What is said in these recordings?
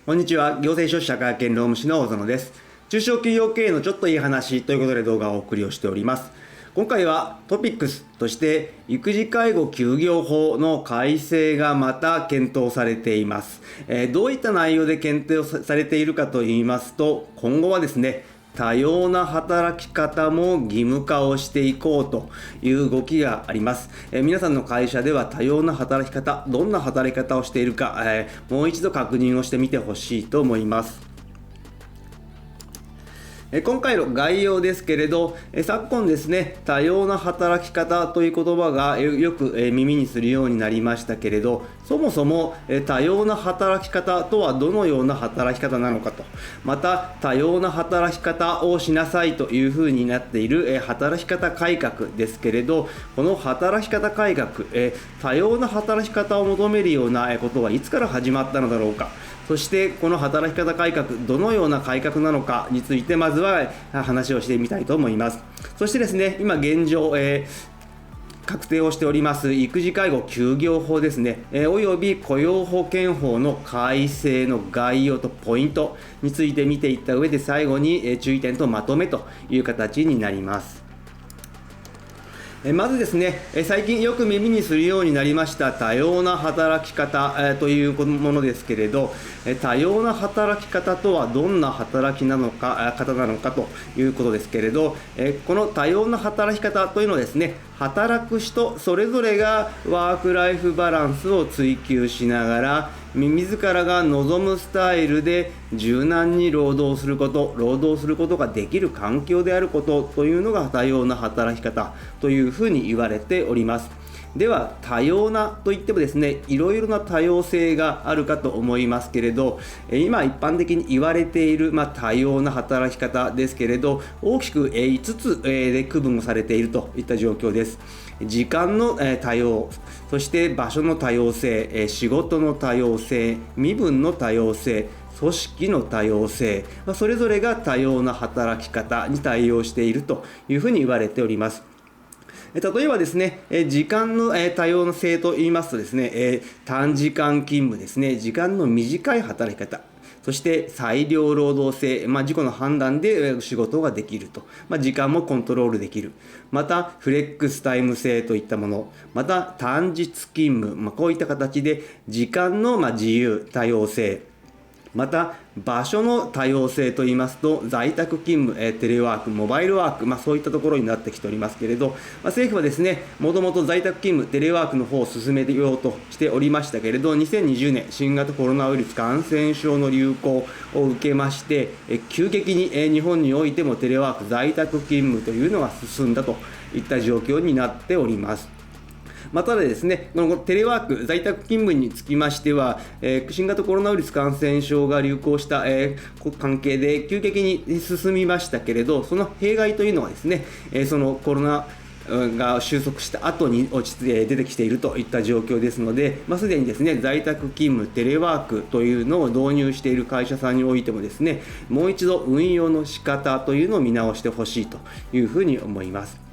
こんにちは。行政書士社会見労務士の大園です。中小企業経営のちょっといい話ということで動画をお送りをしております。今回はトピックスとして育児介護休業法の改正がまた検討されています。どういった内容で検討されているかといいますと、今後はですね、多様な働き方も義務化をしていこうという動きがあります。皆さんの会社では多様な働き方、どんな働き方をしているか、もう一度確認をしてみてほしいと思います。今回の概要ですけれど、昨今ですね、多様な働き方という言葉がよく耳にするようになりましたけれど、そもそも多様な働き方とはどのような働き方なのかと、また多様な働き方をしなさいというふうになっている働き方改革ですけれど、この働き方改革、多様な働き方を求めるようなことはいつから始まったのだろうか。そしてこの働き方改革、どのような改革なのかについてまずは話をしてみたいと思います。そしてですね、今現状、確定をしております育児介護休業法ですね、および雇用保険法の改正の概要とポイントについて見ていった上で、最後に注意点とまとめという形になります。まずですね、最近よく耳にするようになりました多様な働き方というものですけれど、多様な働き方とはどんな働き方なのかということですけれど、この多様な働き方というのはですね、働く人それぞれがワークライフバランスを追求しながら自らが望むスタイルで柔軟に労働することができる環境であることというのが多様な働き方というふうに言われております。では多様なといってもですね、いろいろな多様性があるかと思いますけれど、今一般的に言われている、多様な働き方ですけれど、大きく5つで区分されているといった状況です。時間の多様、そして場所の多様性、仕事の多様性、身分の多様性、組織の多様性、それぞれが多様な働き方に対応しているというふうに言われております。例えばですね、時間の多様性といいますとですね、短時間勤務ですね、時間の短い働き方、そして裁量労働制、自己の判断で仕事ができると、時間もコントロールできる、またフレックスタイム制といったもの、また単日勤務、こういった形で時間の自由多様性、また場所の多様性といいますと、在宅勤務、テレワーク、モバイルワーク、そういったところになってきておりますけれど、政府はですね、もともと在宅勤務、テレワークの方を進めようとしておりましたけれど、2020年新型コロナウイルス感染症の流行を受けまして、急激に日本においてもテレワーク、在宅勤務というのが進んだといった状況になっております。ただですね、このテレワーク、在宅勤務につきましては、新型コロナウイルス感染症が流行した、関係で急激に進みましたけれど、その弊害というのはですね、そのコロナが収束した後に出てきているといった状況ですので、すでにですね、在宅勤務、テレワークというのを導入している会社さんにおいてもですね、もう一度運用の仕方というのを見直してほしいというふうに思います。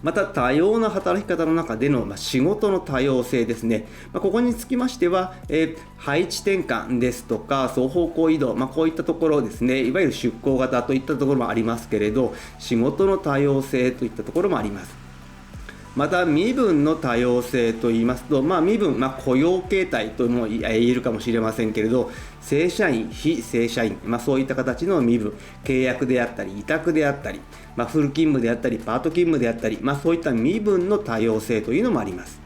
また多様な働き方の中での仕事の多様性ですね、ここにつきましては、配置転換ですとか双方向移動、こういったところですね、いわゆる出向型といったところもありますけれど、仕事の多様性といったところもあります。また身分の多様性といいますと、身分、雇用形態とも言えるかもしれませんけれど、正社員、非正社員、そういった形の身分、契約であったり委託であったり、フル勤務であったりパート勤務であったり、そういった身分の多様性というのもあります。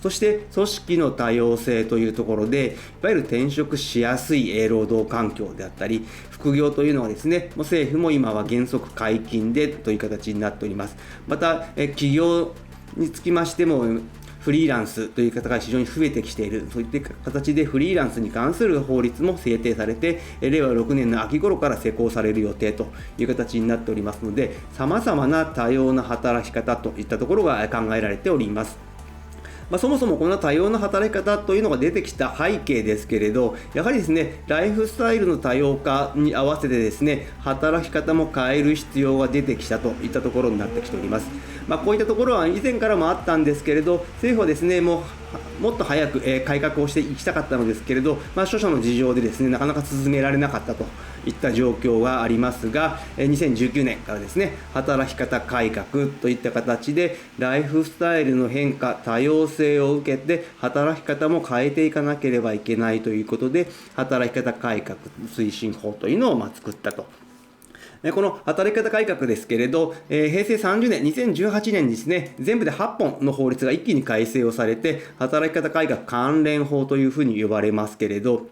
そして組織の多様性というところで、いわゆる転職しやすい労働環境であったり、副業というのはですね、政府も今は原則解禁でという形になっております。また企業につきましてもフリーランスという方が非常に増えてきている、そういった形でフリーランスに関する法律も制定されて、令和6年の秋頃から施行される予定という形になっておりますので、様々な多様な働き方といったところが考えられております。そもそもこの多様な働き方というのが出てきた背景ですけれど、やはりですね、ライフスタイルの多様化に合わせてですね、働き方も変える必要が出てきたといったところになってきております。こういったところは以前からもあったんですけれど、政府はですね、もっと早く改革をしていきたかったのですけれど、諸々の事情でですね、なかなか進められなかったといった状況がありますが、2019年からですね、働き方改革といった形でライフスタイルの変化、多様性を受けて働き方も変えていかなければいけないということで、働き方改革推進法というのを作ったと。この働き方改革ですけれど、平成30年、2018年にですね、全部で8本の法律が一気に改正をされて、働き方改革関連法というふうに呼ばれますけれど、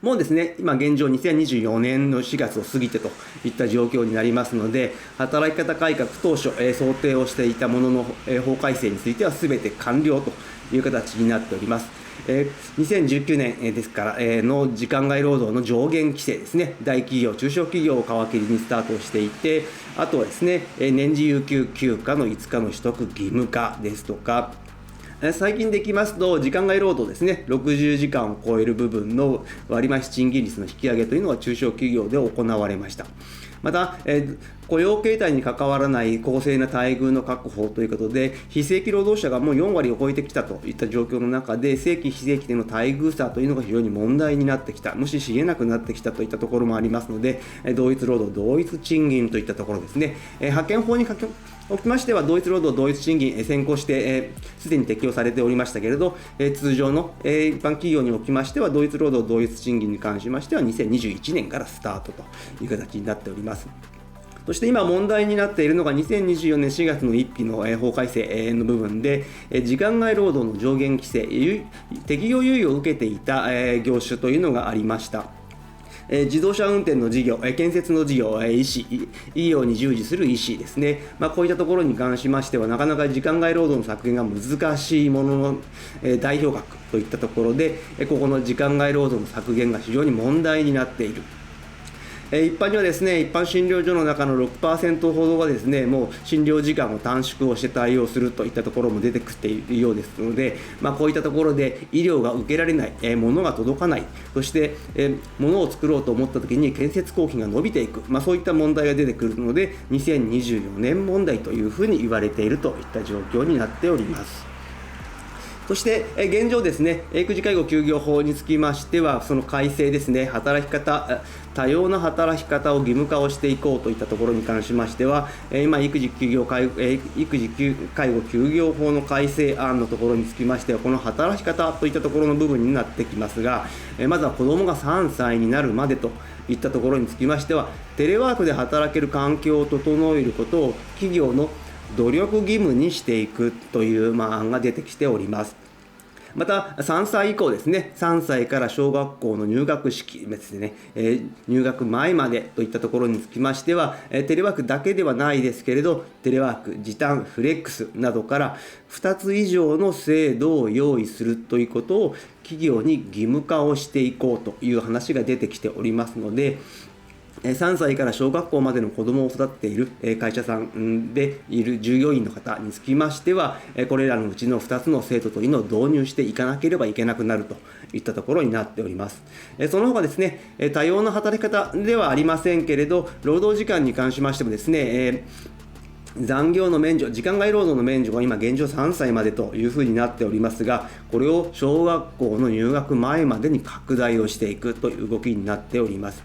もうですね、今現状2024年の4月を過ぎてといった状況になりますので、働き方改革当初、想定をしていたものの、法改正については全て完了という形になっております。2019年ですから、の時間外労働の上限規制ですね、大企業、中小企業を皮切りにスタートしていて、あとはですね、年次有給休暇の5日の取得義務化ですとか、最近できますと、時間外労働ですね、60時間を超える部分の割増賃金率の引き上げというのが中小企業で行われました。また、雇用形態に関わらない公正な待遇の確保ということで、非正規労働者がもう4割を超えてきたといった状況の中で、正規、非正規での待遇差というのが非常に問題になってきた、無視し得なくなってきたといったところもありますので、同一労働、同一賃金といったところですね、派遣法におきましては同一労働同一賃金先行してすでに適用されておりましたけれど、通常の一般企業におきましては同一労働同一賃金に関しましては2021年からスタートという形になっております。そして今問題になっているのが2024年4月の1日の法改正の部分で、時間外労働の上限規制、適用猶予を受けていた業種というのがありました。自動車運転の事業、建設の事業、医師、医療に従事する医師ですね、こういったところに関しましては、なかなか時間外労働の削減が難しいものの、代表額といったところで、ここの時間外労働の削減が非常に問題になっている。一般にはですね、一般診療所の中の 6% ほどがですね、もう診療時間を短縮をして対応するといったところも出てきているようですので、こういったところで医療が受けられない、物が届かない、そして、物を作ろうと思ったときに建設工費が伸びていく、そういった問題が出てくるので、2024年問題というふうに言われているといった状況になっております。そして現状ですね、育児介護休業法につきましては、その改正ですね、働き方、多様な働き方を義務化をしていこうといったところに関しましては、今、育児介護休業法の改正案のところにつきましては、この働き方といったところの部分になってきますが、まずは子どもが3歳になるまでといったところにつきましては、テレワークで働ける環境を整えることを企業の努力義務にしていくという案が出てきております。また3歳以降ですね、3歳から小学校の入学式ですね、入学前までといったところにつきましては、テレワークだけではないですけれど、テレワーク、時短、フレックスなどから2つ以上の制度を用意するということを企業に義務化をしていこうという話が出てきておりますので、3歳から小学校までの子どもを育てている会社さんでいる従業員の方につきましては、これらのうちの2つの制度というのを導入していかなければいけなくなるといったところになっております。その他ですね、多様な働き方ではありませんけれど、労働時間に関しましてもですね、残業の免除、時間外労働の免除が今現状3歳までというふうになっておりますが、これを小学校の入学前までに拡大をしていくという動きになっております。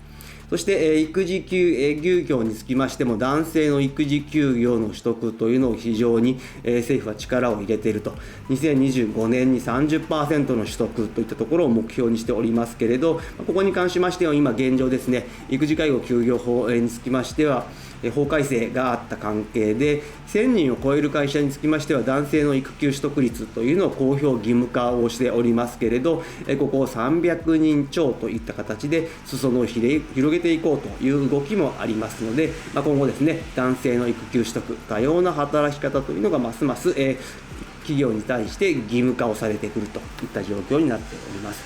そして育児休業につきましても、男性の育児休業の取得というのを非常に政府は力を入れていると、2025年に 30% の取得といったところを目標にしておりますけれど、ここに関しましては今現状ですね、育児介護休業法につきましては法改正があった関係で、1000人を超える会社につきましては男性の育休取得率というのを公表義務化をしておりますけれど、ここを300人超といった形で裾野を広げていこうという動きもありますので、今後ですね、男性の育休取得、多様な働き方というのがますます企業に対して義務化をされてくるといった状況になっております。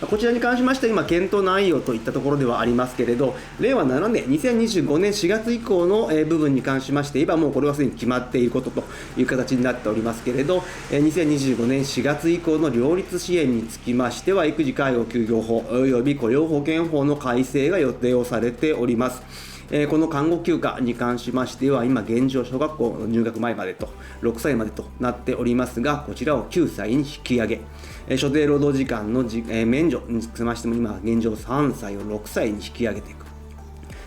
こちらに関しましては今検討内容といったところではありますけれど、令和7年2025年4月以降の部分に関しまして言えばもうこれはすでに決まっていることという形になっておりますけれど、2025年4月以降の両立支援につきましては育児介護休業法および雇用保険法の改正が予定をされております。この看護休暇に関しましては今現状小学校の入学前までと6歳までとなっておりますが、こちらを9歳に引き上げ、所定労働時間の免除につきましても今現状3歳を6歳に引き上げていく。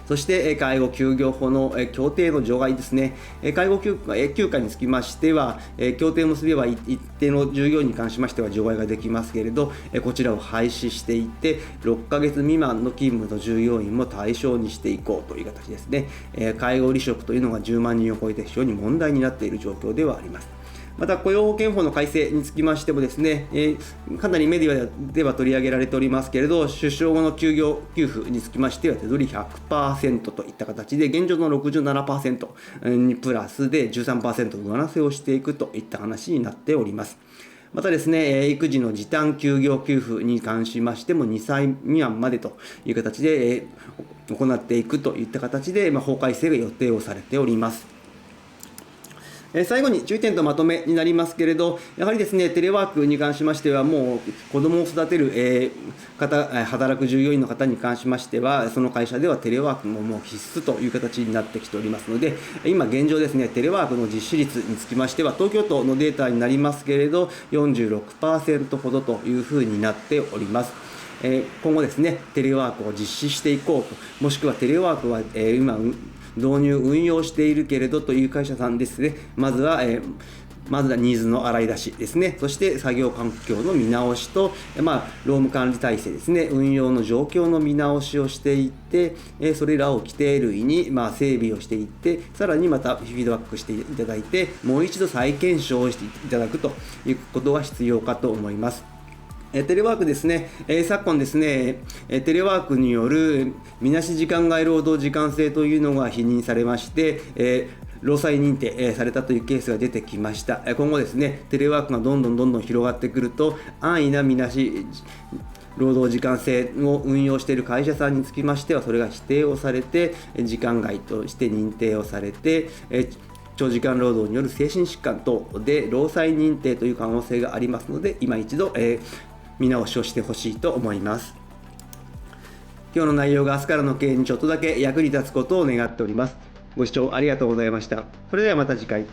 そして介護休業法の協定の除外ですね。介護休暇につきましては協定を結べば一定の従業員に関しましては除外ができますけれど、こちらを廃止していって6ヶ月未満の勤務の従業員も対象にしていこうという形ですね。介護離職というのが10万人を超えて非常に問題になっている状況ではあります。また雇用保険法の改正につきましてもですね、かなりメディアでは取り上げられておりますけれど、出生後の休業給付につきましては手取り 100% といった形で現状の 67% にプラスで 13% 上乗せをしていくといった話になっております。またですね、育児の時短休業給付に関しましても2歳未満までという形で行っていくといった形で法改正が予定をされております。最後に注意点とまとめになりますけれど、やはりですね、テレワークに関しましては、もう子どもを育てる働く従業員の方に関しましては、その会社ではテレワークももう必須という形になってきておりますので、今現状ですね、テレワークの実施率につきましては、東京都のデータになりますけれど、46% ほどというふうになっております。今後ですね、テレワークを実施していこうと、もしくはテレワークは今導入運用しているけれどという会社さんですね、まずはニーズの洗い出しですね、そして作業環境の見直しと、労務管理体制ですね、運用の状況の見直しをしていって、それらを規定類に整備をしていって、さらにまたフィードバックしていただいて、もう一度再検証をしていただくということが必要かと思います。テレワークですね、昨今ですね、テレワークによるみなし時間外労働時間制というのが否認されまして、労災認定されたというケースが出てきました。今後ですね、テレワークがどんどん広がってくると、安易なみなし労働時間制を運用している会社さんにつきましては、それが否定をされて、時間外として認定をされて、長時間労働による精神疾患等で労災認定という可能性がありますので、今一度、見直しをしてほしいと思います。今日の内容が明日からの経営にちょっとだけ役に立つことを願っております。ご視聴ありがとうございました。それではまた次回。